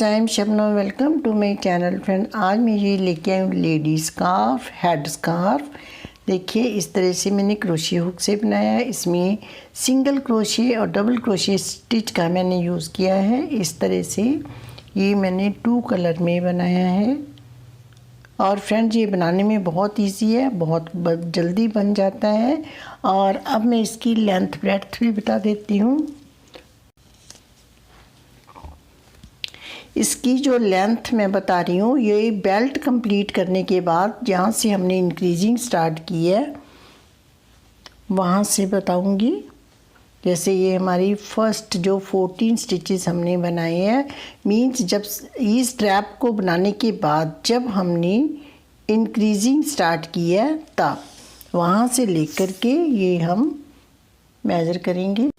Friends, I am Shabnam. Welcome to my channel. Friend, आज मैं ये लेके आई हूँ लेडी स्कार्फ, हेड स्कार्फ। देखिए, इस तरह से मैंने क्रोशिया हुक से बनाया है। इसमें सिंगल क्रोशिया और डबल क्रोशिया स्टिच का मैंने यूज़ किया है। इस तरह से ये मैंने 2 कलर में बनाया है। और फ्रेंड्स, ये बनाने में बहुत इजी है, बहुत जल्दी बन जाता है। और अब मैं इसकी लेंथ ब्रेड्थ भी बता देती हूँ। इसकी जो लेंथ मैं बता रही हूँ, ये बेल्ट कंप्लीट करने के बाद जहाँ से हमने इंक्रीजिंग स्टार्ट की है वहाँ से बताऊँगी। जैसे ये हमारी फर्स्ट जो 14 स्टिचेस हमने बनाए हैं, मीन्स जब इस स्ट्रैप को बनाने के बाद जब हमने इंक्रीजिंग स्टार्ट की है तब वहाँ से लेकर के ये हम मेज़र करेंगे।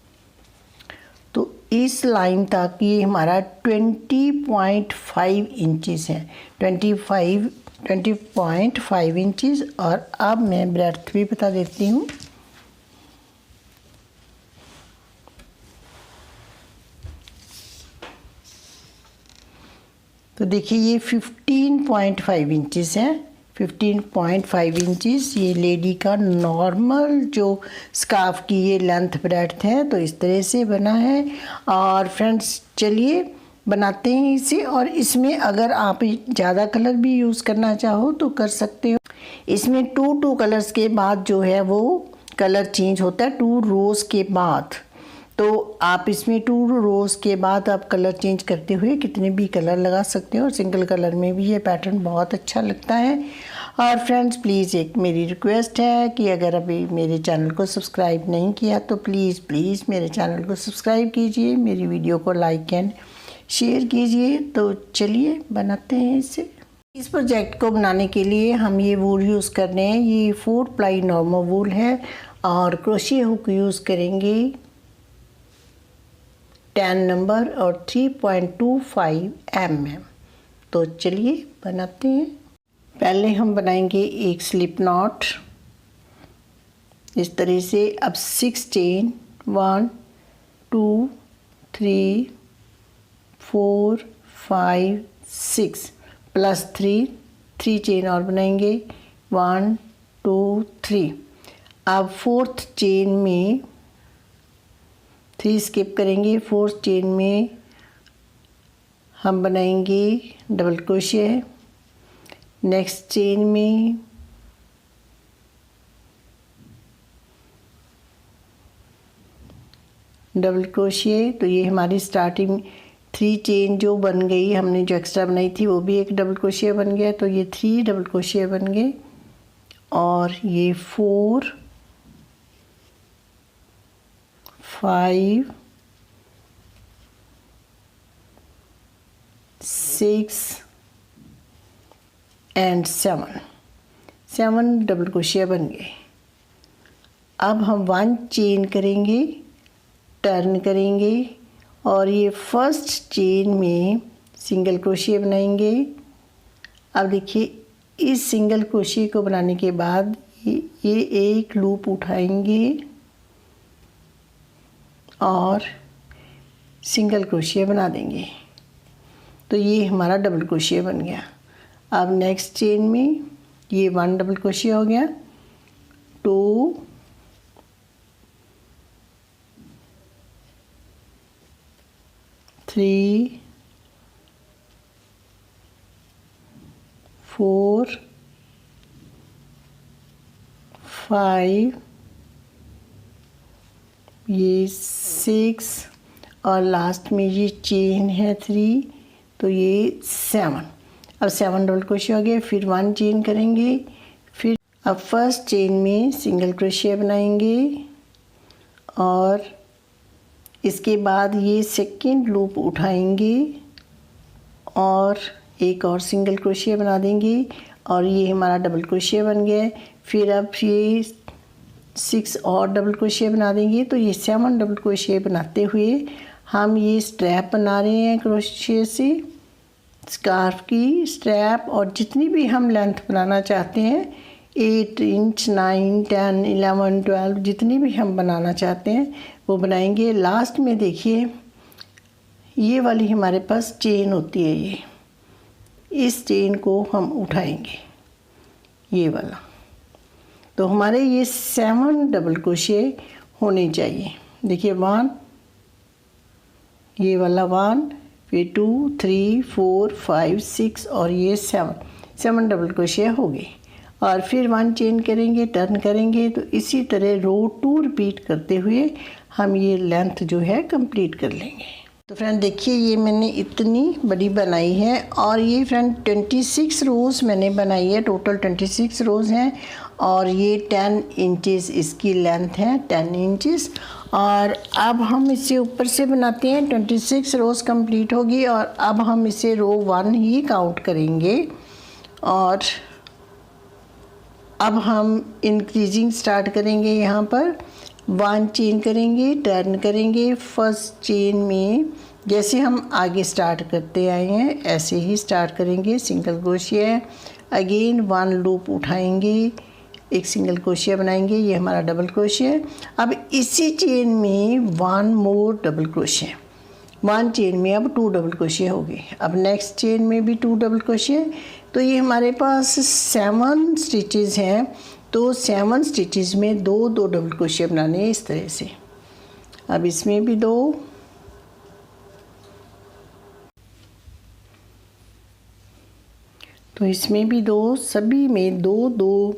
तो इस लाइन तक ये हमारा 20.5 इंचज़ है, 20.5 इंचज़। और अब मैं ब्रेड्थ भी बता देती हूँ। तो देखिए, ये 15.5 इंचज़ है। 15.5 इंचज़ ये लेडी का नॉर्मल जो स्कार्फ की ये लेंथ ब्रेड्थ है। तो इस तरह से बना है। और फ्रेंड्स, चलिए बनाते हैं इसे। और इसमें अगर आप ज़्यादा कलर भी यूज़ करना चाहो तो कर सकते हो। इसमें 2 कलर्स के बाद जो है वो कलर चेंज होता है, 2 रोज़ के बाद। तो आप इसमें 2 रोज़ के बाद आप कलर चेंज करते हुए कितने भी कलर लगा सकते हो। और सिंगल कलर में भी ये पैटर्न बहुत अच्छा लगता है। और फ्रेंड्स, प्लीज़ एक मेरी रिक्वेस्ट है कि अगर अभी मेरे चैनल को सब्सक्राइब नहीं किया तो प्लीज़ मेरे चैनल को सब्सक्राइब कीजिए, मेरी वीडियो को लाइक एंड शेयर कीजिए। तो चलिए बनाते हैं इसे। इस प्रोजेक्ट को बनाने के लिए हम ये वूल यूज़ कर रहे हैं। ये 4 प्लाई नॉर्मल वूल है। और क्रोशिया हुक यूज़ करेंगे 10 नंबर और 3.25 mm। तो चलिए बनाते हैं। पहले हम बनाएंगे एक स्लिप नॉट इस तरह से। अब 6 चेन 1 2 3 4 5 6 प्लस 3 चेन और बनाएंगे 1 2 3। अब 4th चेन में 3 स्किप करेंगे। 4th चेन में हम बनाएंगे डबल क्रोशिया। नेक्स्ट चेन में डबल क्रोशिया। तो ये हमारी स्टार्टिंग 3 चेन जो बन गई, हमने जो एक्स्ट्रा बनाई थी वो भी एक डबल क्रोशिया बन गया। तो ये 3 डबल क्रोशिया बन गए। और ये 4 5 6 एंड 7 डबल क्रोशिया बन गए। अब हम 1 चेन करेंगे, टर्न करेंगे और ये फर्स्ट चेन में सिंगल क्रोशिया बनाएंगे। अब देखिए, इस सिंगल क्रोशिया को बनाने के बाद ये एक लूप उठाएंगे और सिंगल क्रोशिया बना देंगे। तो ये हमारा डबल क्रोशिया बन गया। अब नेक्स्ट चेन में ये 1 डबल क्रोशिया हो गया, 2 3 4 5 ये 6 और लास्ट में ये चेन है 3। तो ये 7। अब 7 डबल क्रोशिया हो गए। फिर 1 चेन करेंगे। फिर अब फर्स्ट चेन में सिंगल क्रोशिया बनाएंगे और इसके बाद ये सेकंड लूप उठाएंगे और एक और सिंगल क्रोशिया बना देंगे। और ये हमारा डबल क्रोशिया बन गया है। फिर अब ये 6 और डबल क्रोशिया बना देंगे। तो ये 7 डबल क्रोशिया बनाते हुए हम ये स्ट्रैप बना रहे हैं क्रोशिया से, स्कार्फ की स्ट्रैप। और जितनी भी हम लेंथ बनाना चाहते हैं, 8 इंच 9 10 11 12 जितनी भी हम बनाना चाहते हैं वो बनाएंगे। लास्ट में देखिए, ये वाली हमारे पास चेन होती है, ये इस चेन को हम उठाएंगे, ये वाला। तो हमारे ये 7 डबल क्रोशे होने चाहिए। देखिए 1, ये वाला 1, फिर 2, 3, 4, 5, 6 और ये 7 डबल क्रोशे हो गए। और फिर 1 चेन करेंगे, टर्न करेंगे। तो इसी तरह रो 2 रिपीट करते हुए हम ये लेंथ जो है कंप्लीट कर लेंगे। तो फ्रेंड देखिए, ये मैंने इतनी बड़ी बनाई है और ये फ्रेंड 26 रोज़ मैंने बनाई है, टोटल 26 रोज़ हैं। और ये 10 इंचेस इसकी लेंथ है, 10 इंचेस। और अब हम इसे ऊपर से बनाते हैं। 26 रोज़ कंप्लीट होगी और अब हम इसे रो 1 ही काउंट करेंगे। और अब हम इंक्रीजिंग स्टार्ट करेंगे। यहाँ पर 1 चेन करेंगे, टर्न करेंगे। फर्स्ट चेन में जैसे हम आगे स्टार्ट करते आए हैं ऐसे ही स्टार्ट करेंगे। सिंगल क्रोशिया, अगेन 1 लूप उठाएंगे, एक सिंगल क्रोशिया बनाएंगे, ये हमारा डबल क्रोशिया। अब इसी चेन में 1 मोर डबल क्रोशिया, 1 चेन में अब 2 डबल क्रोशिया हो गए। अब नेक्स्ट चेन में भी 2 डबल क्रोशिया। तो ये हमारे पास 7 स्टिचेस हैं। तो 7 स्टिचेस में 2 डबल क्रोशिया बनाने हैं इस तरह से। अब इसमें भी 2, तो इसमें भी 2, सभी में 2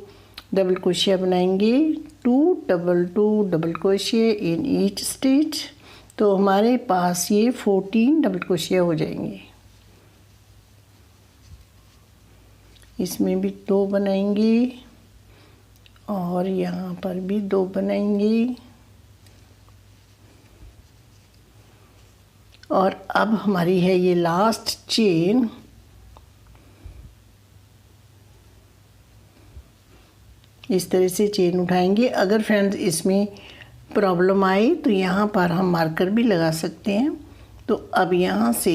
डबल क्रोशिया बनाएंगे। 2 double crochet in each stitch. तो हमारे पास ये 14 डबल क्रोशिया हो जाएंगे। इसमें भी 2 बनाएंगे और यहाँ पर भी 2 बनाएंगे। और अब हमारी है ये लास्ट चेन। इस तरह से चेन उठाएंगे। अगर फ्रेंड्स इसमें प्रॉब्लम आए तो यहाँ पर हम मार्कर भी लगा सकते हैं। तो अब यहाँ से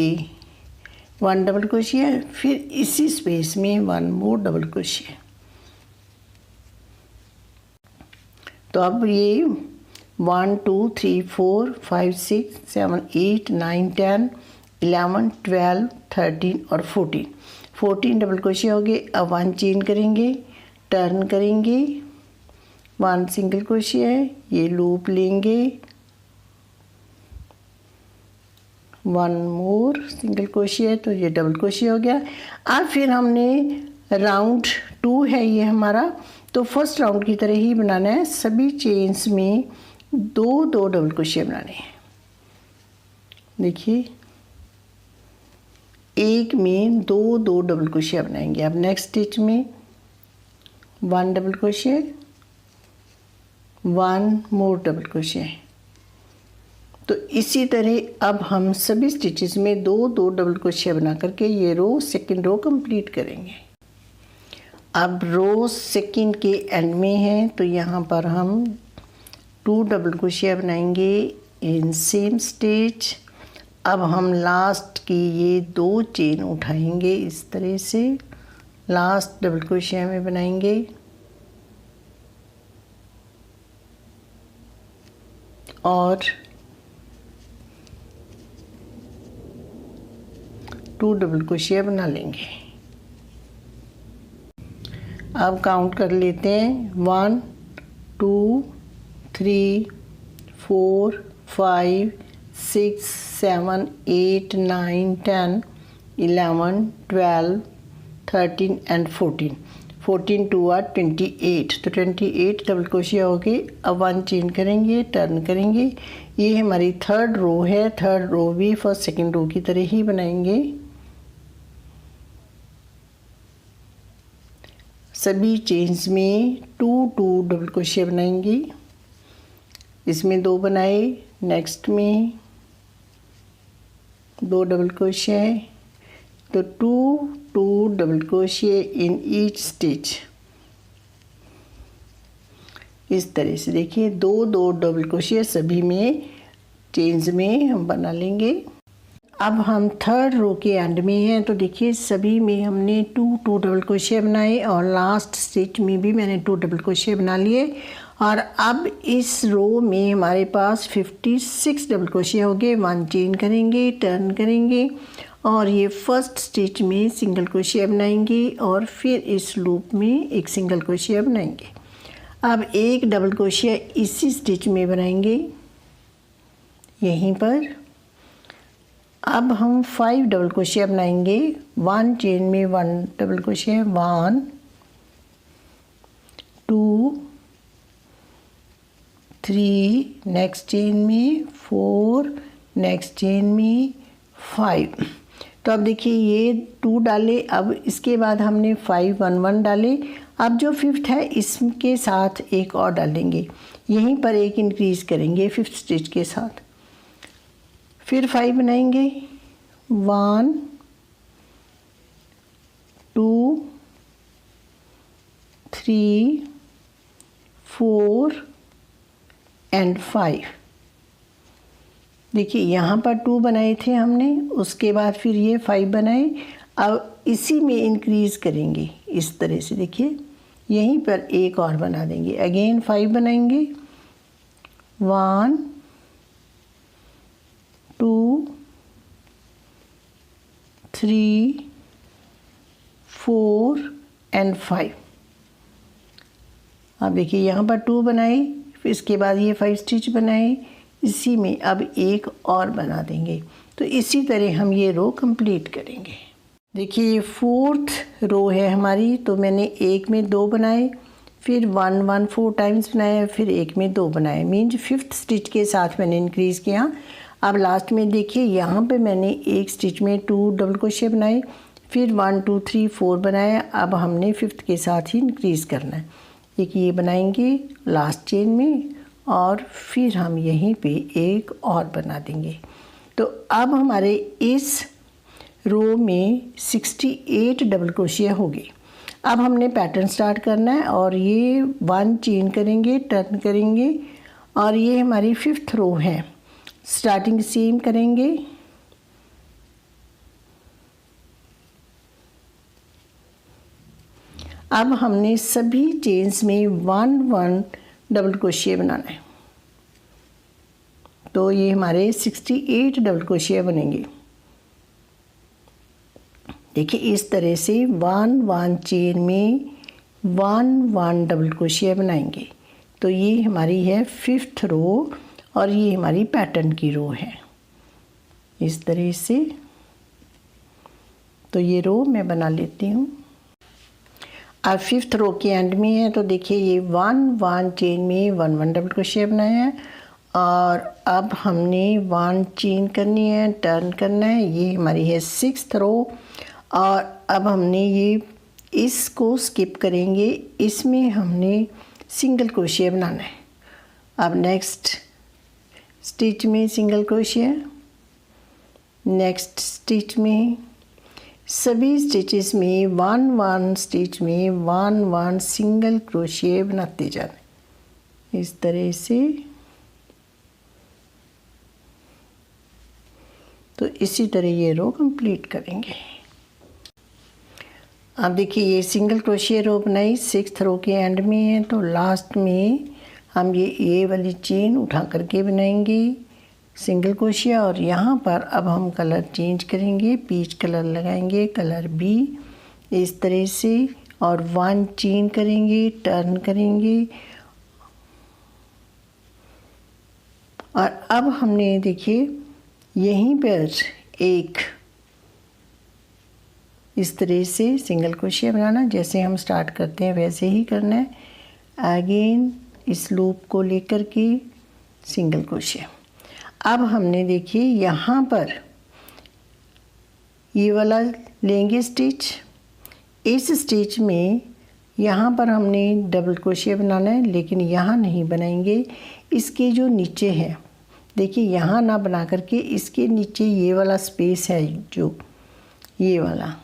1 डबल क्रोशिया, फिर इसी स्पेस में 1 मोर डबल क्रोशिया। तो अब ये 1 2 3 4 5 6 7 8 9 10 11 12 13 और 14 डबल क्रोशिया हो गए। अब 1 चेन करेंगे, टर्न करेंगे, 1 सिंगल क्रोशिया है, ये लूप लेंगे, 1 मोर सिंगल क्रोशिया है, तो ये डबल क्रोशिया हो गया। अब फिर हमने राउंड 2 है ये हमारा, तो फर्स्ट राउंड की तरह ही बनाना है। सभी चेन्स में 2 डबल क्रोशिया बनाने हैं। देखिए, एक में 2 डबल क्रोशिया बनाएंगे। अब नेक्स्ट स्टिच में 1 डबल क्रोशिया, 1 मोर डबल क्रोशिया। तो इसी तरह अब हम सभी स्टिचेस में 2 डबल क्रोशिया बना करके ये रो सेकंड रो कंप्लीट करेंगे। अब रो सेकंड के एंड में है, तो यहाँ पर हम 2 डबल क्रोशिया बनाएंगे इन सेम स्टिच। अब हम लास्ट की ये 2 चेन उठाएंगे इस तरह से, लास्ट डबल क्रोशिया में बनाएंगे और 2 डबल क्रोशिया बना लेंगे। अब काउंट कर लेते हैं 1 2 3 4 5 6 7 8 9 10 11 12 13 एंड 14 2 आर 28। तो 28 डबल क्रोशिया हो गई। अब 1 चेन करेंगे, टर्न करेंगे। ये हमारी थर्ड रो है। थर्ड रो भी फर्स्ट सेकंड रो की तरह ही बनाएंगे। सभी चेन्स में 2 डबल क्रोशिया बनाएंगे। इसमें 2 बनाए, नेक्स्ट में 2 डबल क्रोशिया है, तो 2 double crochet in each stitch. इस तरह से देखिए 2 डबल क्रोशिया सभी में चेन्स में हम बना लेंगे। अब हम थर्ड रो के एंड में हैं, तो देखिए सभी में हमने 2 डबल क्रोशिया बनाए और लास्ट स्टिच में भी मैंने 2 डबल क्रोशिया बना लिए। और अब इस रो में हमारे पास 56 डबल क्रोशिया हो गए। 1 चेन करेंगे, टर्न करेंगे और ये फर्स्ट स्टिच में सिंगल क्रोशिया बनाएंगे और फिर इस लूप में एक सिंगल क्रोशिया बनाएंगे। अब एक डबल क्रोशिया इसी स्टिच में बनाएंगे यहीं पर। अब हम 5 डबल क्रोशिया बनाएंगे। 1 चेन में 1 डबल क्रोशिया, 1 2 3, नेक्स्ट चेन में 4, नेक्स्ट चेन में 5। तो अब देखिए ये 2 डाले, अब इसके बाद हमने 5 1 1 डाले। अब जो 5th है इसके साथ एक और डालेंगे, यहीं पर एक इंक्रीज करेंगे 5th स्टिच के साथ। फिर 5 बनाएंगे, 1 2 3 4 एंड 5। देखिए यहाँ पर 2 बनाए थे हमने, उसके बाद फिर ये 5 बनाए। अब इसी में इंक्रीज करेंगे इस तरह से। देखिए यहीं पर एक और बना देंगे, अगेन 5 बनाएंगे, 1 2 3 4 एंड 5। अब देखिए यहाँ पर 2 बनाए, फिर इसके बाद ये 5 स्टिच बनाए, इसी में अब एक और बना देंगे। तो इसी तरह हम ये रो कंप्लीट करेंगे। देखिए ये 4th रो है हमारी, तो मैंने एक में 2 बनाए, फिर 1 1 4 टाइम्स बनाया, फिर एक में 2 बनाए, मीन्स 5th स्टिच के साथ मैंने इंक्रीज़ किया। अब लास्ट में देखिए यहाँ पे मैंने एक स्टिच में 2 डबल क्रोशिया बनाए, फिर 1 2 3 4 बनाया। अब हमने 5th के साथ ही इंक्रीज़ करना है। देखिए ये बनाएंगे लास्ट चेन में और फिर हम यहीं पे एक और बना देंगे। तो अब हमारे इस रो में 68 डबल क्रोशिया हो गए। अब हमने पैटर्न स्टार्ट करना है और ये 1 चेन करेंगे, टर्न करेंगे और ये हमारी 5th रो है। स्टार्टिंग सेम करेंगे, अब हमने सभी चेन्स में 1 1 डबल क्रोशिया बनाना है। तो ये हमारे 68 डबल क्रोशिया बनेंगे। देखिए इस तरह से 1 1 चेन में 1 1 डबल क्रोशिया बनाएंगे। तो ये हमारी है 5th रो और ये हमारी पैटर्न की रो है इस तरह से। तो ये रो मैं बना लेती हूँ। अब 5th रो के एंड में है, तो देखिए ये 1 1 चेन में 1 1 डबल क्रोशिया बनाया है और अब हमने 1 चेन करनी है, टर्न करना है। ये हमारी है 6th रो और अब हमने ये इसको स्किप करेंगे, इसमें हमने सिंगल क्रोशिया बनाना है। अब नेक्स्ट स्टिच में सिंगल क्रोशिया, नेक्स्ट स्टिच में, सभी स्टिचेस में 1 1 स्टिच में 1 1 सिंगल क्रोशिया बनाते जाना इस तरह से। तो इसी तरह ये रो कंप्लीट करेंगे। अब देखिए ये सिंगल क्रोशिया रो बनाई, 6th रो के एंड में है, तो लास्ट में हम ये वाली चेन उठा करके बनाएंगे सिंगल क्रोशिया और यहाँ पर अब हम कलर चेंज करेंगे, पीच कलर लगाएंगे, कलर बी इस तरह से और 1 चेन करेंगे, टर्न करेंगे और अब हमने देखिए यहीं पर एक इस तरह से सिंगल क्रोशिया बनाना, जैसे हम स्टार्ट करते हैं वैसे ही करना है। अगेन इस लूप को लेकर के सिंगल क्रोशिया। अब हमने देखिए यहाँ पर ये वाला लेंगे स्टिच, इस स्टिच में यहाँ पर हमने डबल क्रोशिया बनाना है, लेकिन यहाँ नहीं बनाएंगे, इसके जो नीचे है देखिए यहाँ ना बना करके इसके नीचे ये वाला स्पेस है जो ये वाला,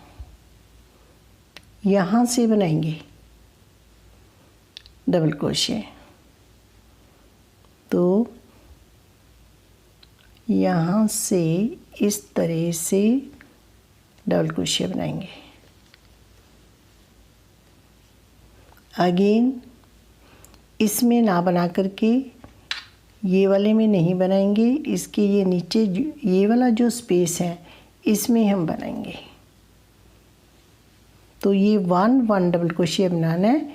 यहाँ से बनाएंगे डबल क्रोशिया। तो यहाँ से इस तरह से डबल क्रोशिया बनाएंगे। अगेन इसमें ना बना करके ये वाले में नहीं बनाएंगे, इसके ये नीचे ये वाला जो स्पेस है इसमें हम बनाएंगे। तो ये 1 डबल क्रोशिया बनाना है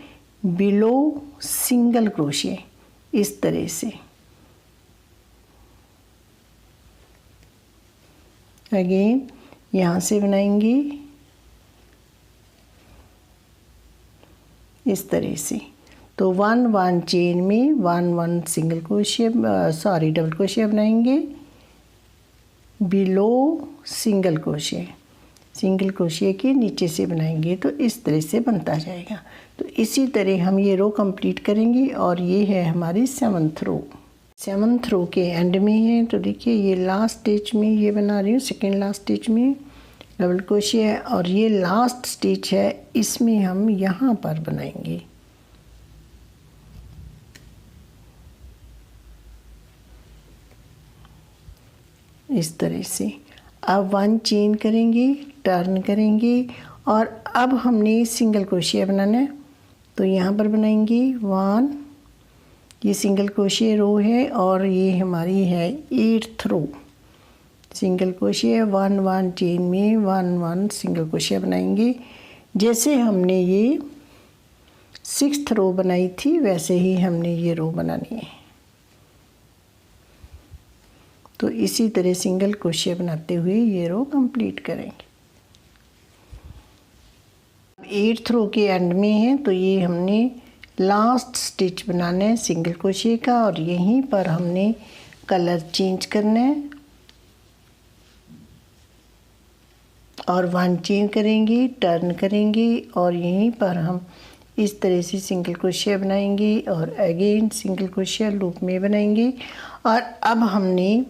बिलो सिंगल क्रोशिया, इस तरह से। अगेन यहाँ से बनाएंगे इस तरह से। तो 1 चेन में 1 सिंगल क्रोशिया डबल क्रोशिया बनाएंगे बिलो सिंगल क्रोशिया के नीचे से बनाएंगे, तो इस तरह से बनता जाएगा। तो इसी तरह हम ये रो कंप्लीट करेंगे और ये है हमारी 7th रो के एंड में है। तो देखिए ये लास्ट स्टिच में ये बना रही हूँ, सेकेंड लास्ट स्टिच में डबल क्रोशिया है और ये लास्ट स्टिच है, इसमें हम यहाँ पर बनाएंगे इस तरह से। अब 1 चेन करेंगे, टर्न करेंगे और अब हमने सिंगल क्रोशिया बनाना है। तो यहाँ पर बनाएंगे 1, ये सिंगल क्रोशिया रो है और ये हमारी है 8th रो। सिंगल क्रोशिया 1 चेन में 1 सिंगल क्रोशिया बनाएंगे। जैसे हमने ये 6th रो बनाई थी वैसे ही हमने ये रो बनानी है। तो इसी तरह सिंगल क्रोशिया बनाते हुए ये रो कंप्लीट करेंगे। 8th रो के एंड में है, तो ये हमने लास्ट स्टिच बनाना है सिंगल क्रोशिया का और यहीं पर हमने कलर चेंज करना है और 1 चेन करेंगे, टर्न करेंगे और यहीं पर हम इस तरह से सिंगल क्रोशिया बनाएंगे और अगेन सिंगल क्रोशिया लूप में बनाएंगे। और अब हमने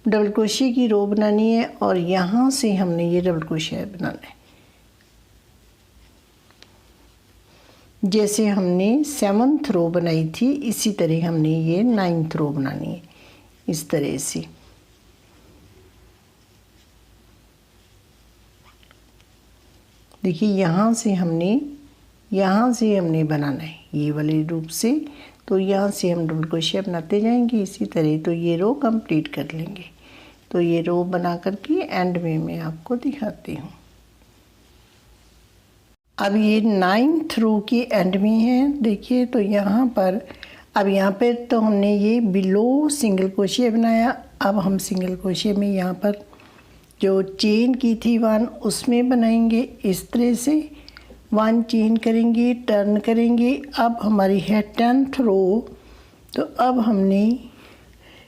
डबल क्रोशिया की रो बनानी है और यहाँ से हमने ये डबल क्रोशिया बनाना है। जैसे हमने 7th रो बनाई थी इसी तरह हमने ये 9th रो बनानी है इस तरह से। देखिए यहाँ से हमने बनाना है ये वाले रूप से। तो यहाँ से हम डबल क्रोशिया बनाते जाएंगे इसी तरह। तो ये रो कंप्लीट कर लेंगे। तो ये रो बना करके एंड में मैं आपको दिखाती हूँ। अब ये 9th रो के एंड में है। देखिए तो यहाँ पर अब यहाँ पे तो हमने ये बिलो सिंगल क्रोशिया बनाया। अब हम सिंगल क्रोशिया में यहाँ पर जो चेन की थी 1 उसमें बनाएंगे इस तरह से। 1 चेन करेंगे, टर्न करेंगे। अब हमारी है 10th रो। तो अब हमने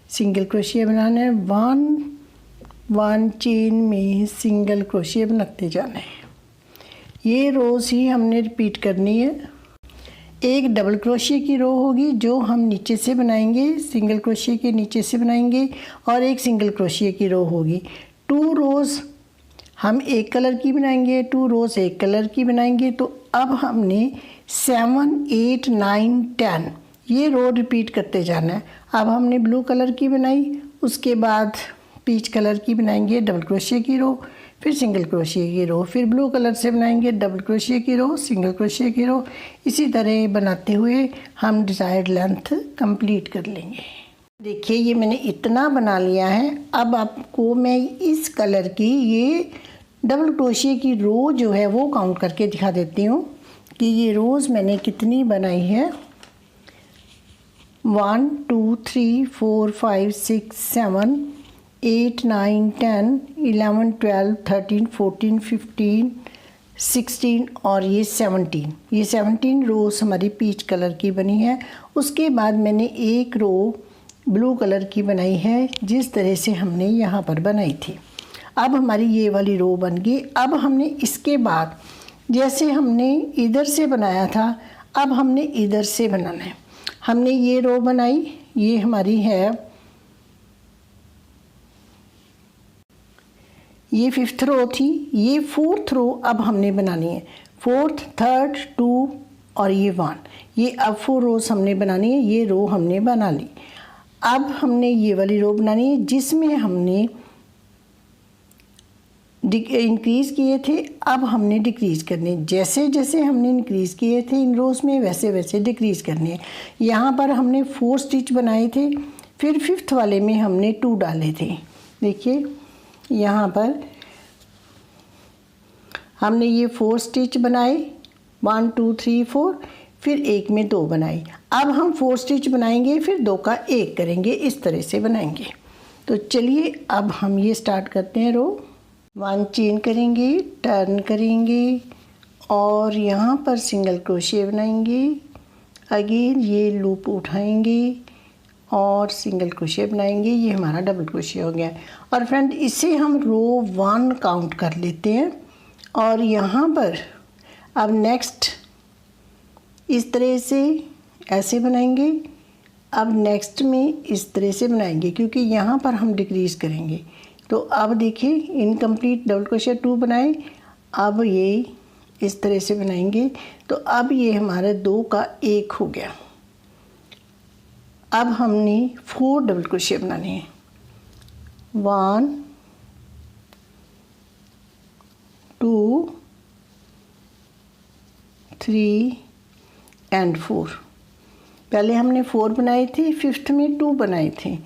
सिंगल क्रोशिया बनाना है। 1 चेन में सिंगल क्रोशिया बनाते जाना है। ये रोज़ ही हमने रिपीट करनी है। एक डबल क्रोशिया की रो होगी जो हम नीचे से बनाएंगे, सिंगल क्रोशिया के नीचे से बनाएंगे और एक सिंगल क्रोशिया की रो होगी। 2 रोज़ हम एक कलर की बनाएंगे, 2 रोज़ एक कलर की बनाएंगे। तो अब हमने 7, 8, 9, 10 ये रो रिपीट करते जाना है। अब हमने ब्लू कलर की बनाई, उसके बाद पीच कलर की बनाएंगे डबल क्रोशिया की रो, फिर सिंगल क्रोशिया की रो, फिर ब्लू कलर से बनाएंगे डबल क्रोशिया की रो, सिंगल क्रोशिया की रो। इसी तरह बनाते हुए हम डिज़ायर्ड लेंथ कंप्लीट कर लेंगे। देखिए ये मैंने इतना बना लिया है। अब आपको मैं इस कलर की ये डबल क्रोशिया की रो जो है वो काउंट करके दिखा देती हूँ कि ये रोज़ मैंने कितनी बनाई है। 1, 2, 3, 4, 5, 6, 7, 8, 9, 10, 11, 12, 13, 14, 15, 16 और ये 17। ये 17 रोज़ हमारी पीच कलर की बनी है। उसके बाद मैंने एक रो ब्लू कलर की बनाई है जिस तरह से हमने यहाँ पर बनाई थी। अब हमारी ये वाली रो बन गई। अब हमने इसके बाद जैसे हमने इधर से बनाया था अब हमने इधर से बनाना है। हमने ये रो बनाई, ये हमारी है ये 5th रो थी, ये 4th रो अब हमने बनानी है। 4th, 3rd, 2 और ये 1, ये अब 4 रोज़ हमने बनानी है। ये रो हमने बना ली। अब हमने ये वाली रो बनानी है जिसमें हमने इंक्रीज़ किए थे, अब हमने डिक्रीज़ करने। जैसे जैसे हमने इंक्रीज़ किए थे इन रोज़ में, वैसे वैसे डिक्रीज़ करने हैं। यहाँ पर हमने 4 स्टिच बनाए थे, फिर 5th वाले में हमने 2 डाले थे। देखिए यहाँ पर हमने ये 4 स्टिच बनाए, 1 2 3 4, फिर एक में 2 बनाई। अब हम 4 स्टिच बनाएंगे, फिर 2 का 1 करेंगे, इस तरह से बनाएंगे। तो चलिए अब हम ये स्टार्ट करते हैं। रो 1 चेन करेंगे, टर्न करेंगे और यहाँ पर सिंगल क्रोशिया बनाएंगे। अगेन ये लूप उठाएंगे और सिंगल क्रोशिया बनाएंगे। ये हमारा डबल क्रोशिया हो गया। और फ्रेंड इसे हम रो 1 काउंट कर लेते हैं। और यहाँ पर अब नेक्स्ट इस तरह से ऐसे बनाएंगे। अब नेक्स्ट में इस तरह से बनाएंगे, क्योंकि यहाँ पर हम डिक्रीज़ करेंगे। तो अब देखिए इनकम्प्लीट डबल क्रोशिया 2 बनाए, अब ये इस तरह से बनाएंगे। तो अब ये हमारा 2 का 1 हो गया। अब हमने 4 डबल क्रोशिया बनाने हैं। 1 2 3 एंड 4। पहले हमने 4 बनाए थे, 5th में 2 बनाए थे।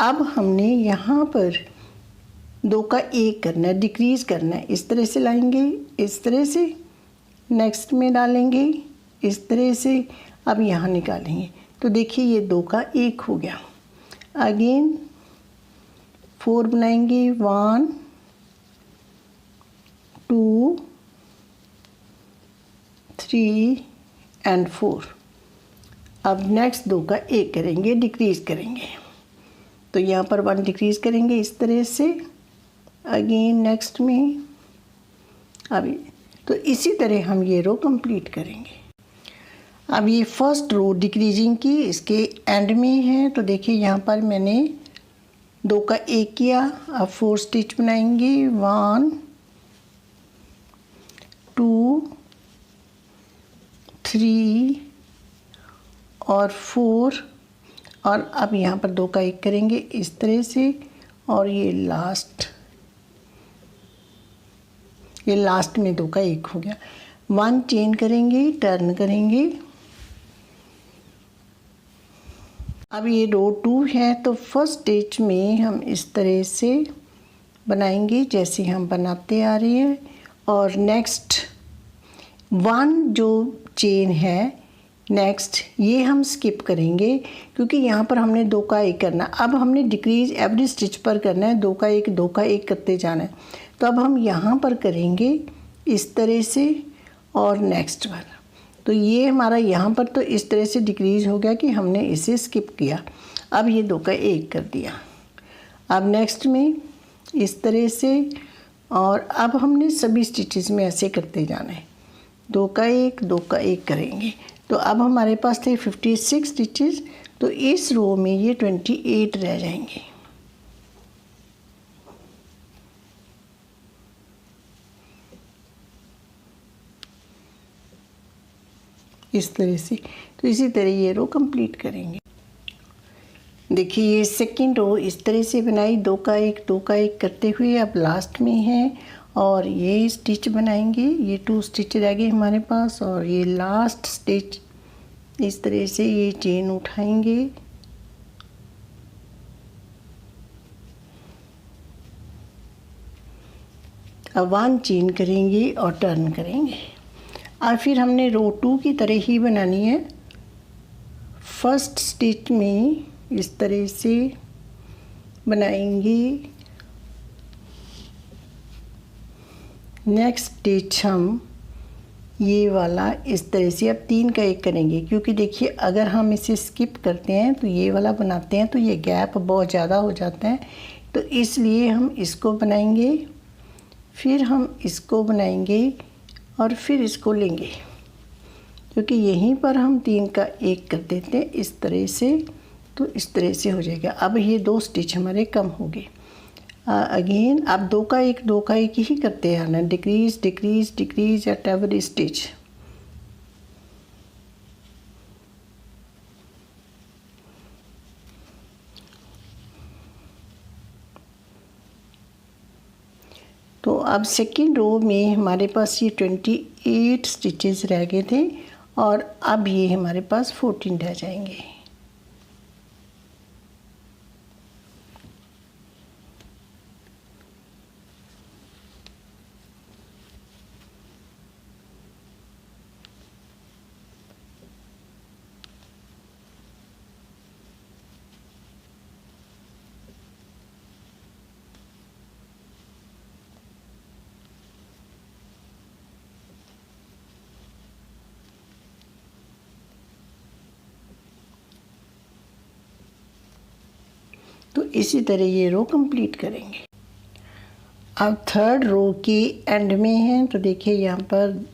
अब हमने यहाँ पर 2 का 1 करना है, डिक्रीज़ करना है। इस तरह से लाएंगे, इस तरह से नेक्स्ट में डालेंगे, इस तरह से। अब यहाँ निकालेंगे तो देखिए ये 2 का 1 हो गया। अगेन 4 बनाएंगे, 1 2 3 एंड 4। अब नेक्स्ट 2 का 1 करेंगे, डिक्रीज़ करेंगे। तो यहाँ पर 1 डिक्रीज़ करेंगे इस तरह से। अगेन नेक्स्ट में अभी तो इसी तरह हम ये रो कंप्लीट करेंगे। अब ये फर्स्ट रो डिक्रीजिंग की इसके एंड में है। तो देखिए यहाँ पर मैंने 2 का 1 किया। अब 4 स्टिच बनाएंगे, 1 2 3 और 4। और अब यहाँ पर 2 का 1 करेंगे इस तरह से। और ये लास्ट में 2 का 1 हो गया। 1 चेन करेंगे, टर्न करेंगे। अब ये रो 2 है, तो फर्स्ट स्टिच में हम इस तरह से बनाएंगे जैसे हम बनाते आ रहे हैं। और नेक्स्ट 1 जो चेन है नेक्स्ट ये हम स्किप करेंगे, क्योंकि यहाँ पर हमने 2 का 1 करना। अब हमने डिक्रीज एवरी स्टिच पर करना है, 2 का 1 2 का 1 करते जाना है। तो अब हम यहाँ पर करेंगे इस तरह से और नेक्स्ट वाला। तो ये हमारा यहाँ पर तो इस तरह से डिक्रीज हो गया कि हमने इसे स्किप किया। अब ये 2 का 1 कर दिया। अब नेक्स्ट में इस तरह से। और अब हमने सभी स्टिचेस में ऐसे करते जाना है, 2 का 1 2 का 1 करेंगे। तो अब हमारे पास थे 56 स्टिचेस, तो इस रो में ये 28 रह जाएंगे। इस तरह से। तो इसी तरह ये रो कंप्लीट करेंगे। देखिए ये सेकंड रो इस तरह से बनाई, 2 का 1 2 का 1 करते हुए। अब लास्ट में है और ये स्टिच बनाएंगे। ये 2 स्टिच रह गए हमारे पास। और ये लास्ट स्टिच इस तरह से ये चेन उठाएंगे। अब 1 चेन करेंगे और टर्न करेंगे। और फिर हमने रो 2 की तरह ही बनानी है। फर्स्ट स्टिच में इस तरह से बनाएंगे। नेक्स्ट स्टिच हम ये वाला इस तरह से अब 3 का 1 करेंगे, क्योंकि देखिए अगर हम इसे स्किप करते हैं तो ये वाला बनाते हैं तो ये गैप बहुत ज़्यादा हो जाता है। तो इसलिए हम इसको बनाएंगे, फिर हम इसको बनाएंगे और फिर इसको लेंगे, क्योंकि यहीं पर हम 3 का 1 कर देते हैं इस तरह से। तो इस तरह से हो जाएगा। अब ये 2 स्टिच हमारे कम हो गए। अगेन अब 2 का 1 2 का 1 ही करते हैं ना, decrease decrease decrease at every stitch. तो अब सेकेंड रो में हमारे पास ये 28 स्टिचेस रह गए थे और अब ये हमारे पास 14 रह जाएंगे। तो इसी तरह ये रो कंप्लीट करेंगे। अब थर्ड रो के एंड में है, तो देखिए यहाँ पर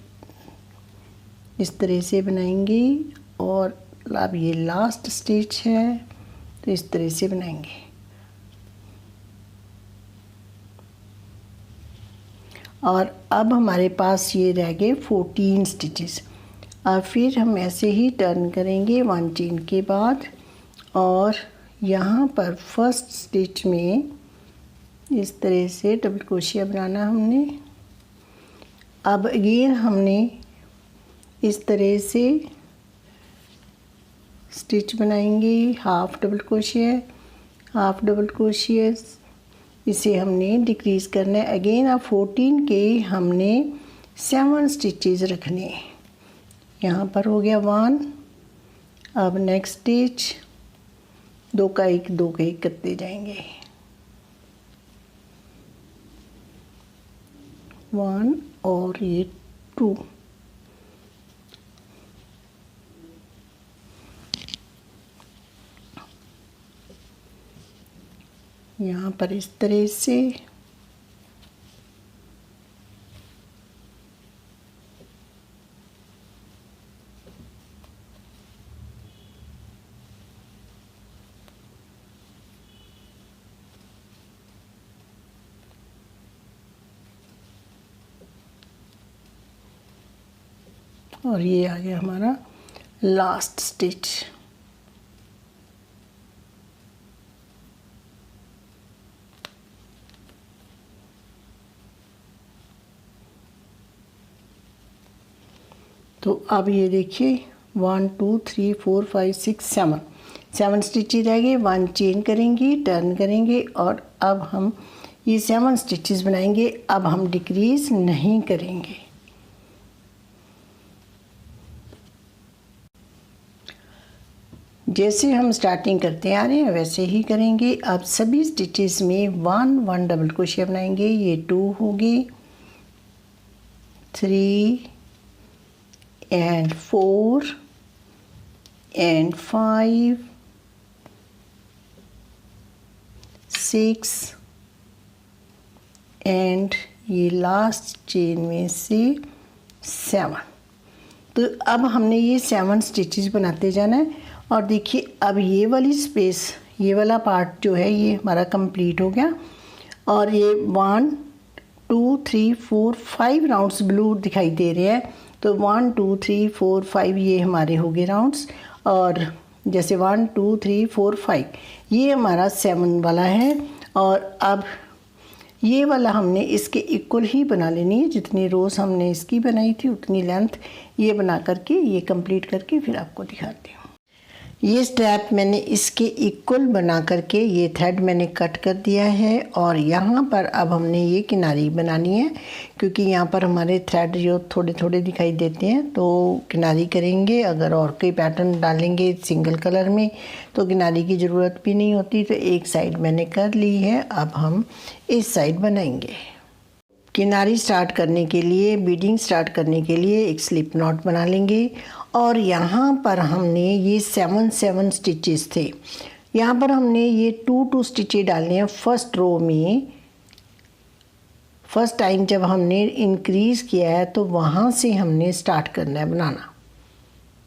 इस तरह से बनाएंगे और अब ये लास्ट स्टिच है तो इस तरह से बनाएंगे। और अब हमारे पास ये रह गए 14 स्टिचेस। अब फिर हम ऐसे ही टर्न करेंगे 1 चेन के बाद और यहाँ पर फर्स्ट स्टिच में इस तरह से डबल क्रोशिया बनाना हमने। अब अगेन हमने इस तरह से स्टिच बनाएंगे, हाफ डबल क्रोशिया, इसे हमने डिक्रीज़ करना है। अगेन अब 14 के हमने 7 स्टिचेस रखने। यहाँ पर हो गया 1। अब नेक्स्ट स्टिच 2 का 1 करते जाएंगे, 1 और ये 2। यहाँ पर इस तरह से और ये आ गया हमारा लास्ट स्टिच। तो अब ये देखिए 1 2 3 4 5 6 7 स्टिचेस रह गए। 1 चेन करेंगे, टर्न करेंगे और अब हम ये 7 स्टिचेस बनाएंगे। अब हम डिक्रीज़ नहीं करेंगे। जैसे हम स्टार्टिंग करते आ रहे हैं वैसे ही करेंगे। अब सभी स्टिचेस में 1 डबल क्रोशिया बनाएंगे। ये 2 होगी, 3 and 4 and 5 6 एंड ये लास्ट चेन में से 7। तो अब हमने ये 7 स्टिचेस बनाते जाना है। और देखिए अब ये वाली स्पेस, ये वाला पार्ट जो है ये हमारा कंप्लीट हो गया। और ये 1 2 3 4 5 राउंड्स ब्लू दिखाई दे रहे हैं। तो 1 2 3 4 5 ये हमारे हो गए राउंड्स। और जैसे 1 2 3 4 5 ये हमारा 7 वाला है। और अब ये वाला हमने इसके इक्वल ही बना लेनी है। जितनी रोज़ हमने इसकी बनाई थी उतनी लेंथ ये बना करके ये कंप्लीट करके फिर आपको दिखाती हूँ। ये स्टेप मैंने इसके इक्वल बना करके ये थ्रेड मैंने कट कर दिया है। और यहाँ पर अब हमने ये किनारी बनानी है, क्योंकि यहाँ पर हमारे थ्रेड जो थोड़े थोड़े दिखाई देते हैं तो किनारी करेंगे। अगर और कोई पैटर्न डालेंगे सिंगल कलर में तो किनारी की ज़रूरत भी नहीं होती। तो एक साइड मैंने कर ली है, अब हम इस साइड बनाएंगे। किनारी स्टार्ट करने के लिए, बीडिंग स्टार्ट करने के लिए एक स्लिप नॉट बना लेंगे। और यहाँ पर हमने ये 7 स्टिचेस थे, यहाँ पर हमने ये 2 स्टिचेस डालने हैं फर्स्ट रो में। फर्स्ट टाइम जब हमने इंक्रीज़ किया है तो वहाँ से हमने स्टार्ट करना है बनाना।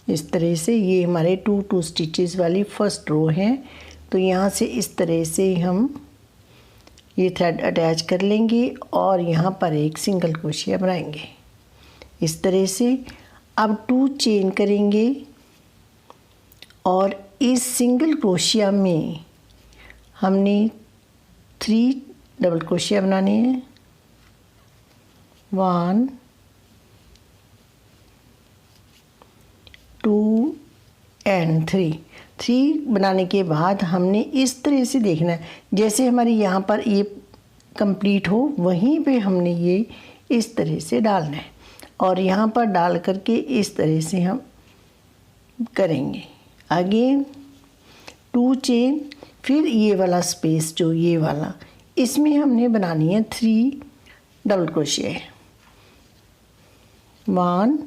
इस तरह से ये हमारे 2 स्टिचेस वाली फर्स्ट रो है। तो यहाँ से इस तरह से हम ये थ्रेड अटैच कर लेंगे और यहाँ पर एक सिंगल क्रोशिया बनाएंगे इस तरह से। अब 2 चेन करेंगे और इस सिंगल क्रोशिया में हमने 3 डबल क्रोशिया बनाने हैं। 1 2 एंड 3 बनाने के बाद हमने इस तरह से देखना है, जैसे हमारी यहाँ पर ये कंप्लीट हो वहीं पे हमने ये इस तरह से डालना है, और यहाँ पर डाल करके इस तरह से हम करेंगे। अगेन 2 चेन, फिर ये वाला स्पेस जो ये वाला, इसमें हमने बनानी है 3 डबल क्रोशिया। 1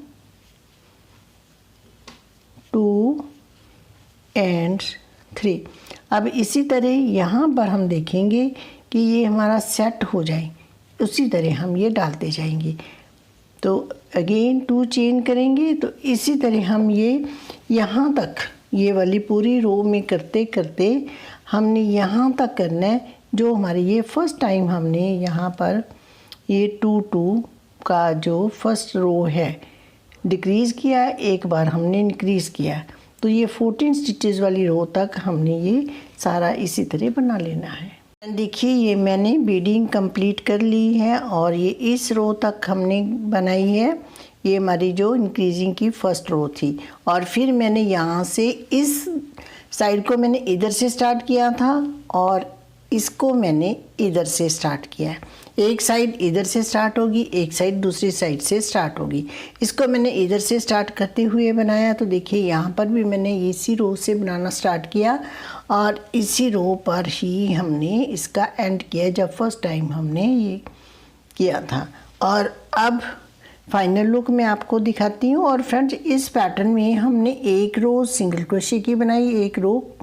2 एंड 3। अब इसी तरह यहाँ पर हम देखेंगे कि ये हमारा सेट हो जाए, उसी तरह हम ये डालते जाएंगे। तो अगेन 2 चेन करेंगे, तो इसी तरह हम ये यहाँ तक, ये वाली पूरी रो में करते करते हमने यहाँ तक करना है। जो हमारी ये फर्स्ट टाइम हमने यहाँ पर ये 2 2 का जो फर्स्ट रो है डिक्रीज़ किया, एक बार हमने इंक्रीज़ किया, तो ये 14 स्टिचेस वाली रो तक हमने ये सारा इसी तरह बना लेना है। देखिए ये मैंने बीडिंग कंप्लीट कर ली है, और ये इस रो तक हमने बनाई है। ये हमारी जो इंक्रीजिंग की फर्स्ट रो थी, और फिर मैंने यहाँ से इस साइड को मैंने इधर से स्टार्ट किया था, और इसको मैंने इधर से स्टार्ट किया है। एक साइड इधर से स्टार्ट होगी, एक साइड दूसरी साइड से स्टार्ट होगी। इसको मैंने इधर से स्टार्ट करते हुए बनाया, तो देखिए यहाँ पर भी मैंने इसी रो से बनाना स्टार्ट किया, और इसी रो पर ही हमने इसका एंड किया जब फर्स्ट टाइम हमने ये किया था। और अब फाइनल लुक मैं आपको दिखाती हूँ। और फ्रेंड्स इस पैटर्न में हमने एक रो सिंगल क्रोशिया की बनाई, एक रो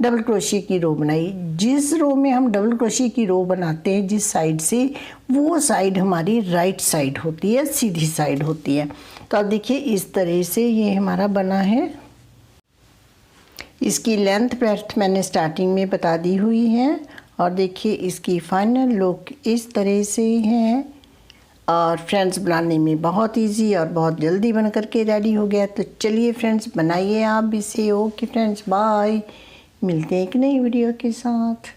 डबल क्रोशिया की रो बनाई। जिस रो में हम डबल क्रोशिया की रो बनाते हैं जिस साइड से, वो साइड हमारी राइट साइड होती है, सीधी साइड होती है। तो अब देखिए इस तरह से ये हमारा बना है। इसकी लेंथ ब्रेड्थ मैंने स्टार्टिंग में बता दी हुई है, और देखिए इसकी फाइनल लुक इस तरह से है। और फ्रेंड्स बनाने में बहुत इजी और बहुत जल्दी बन करके रेडी हो गया। तो चलिए फ्रेंड्स बनाइए आप इसे। ओके फ्रेंड्स, बाय, मिलते हैं एक नई वीडियो के साथ।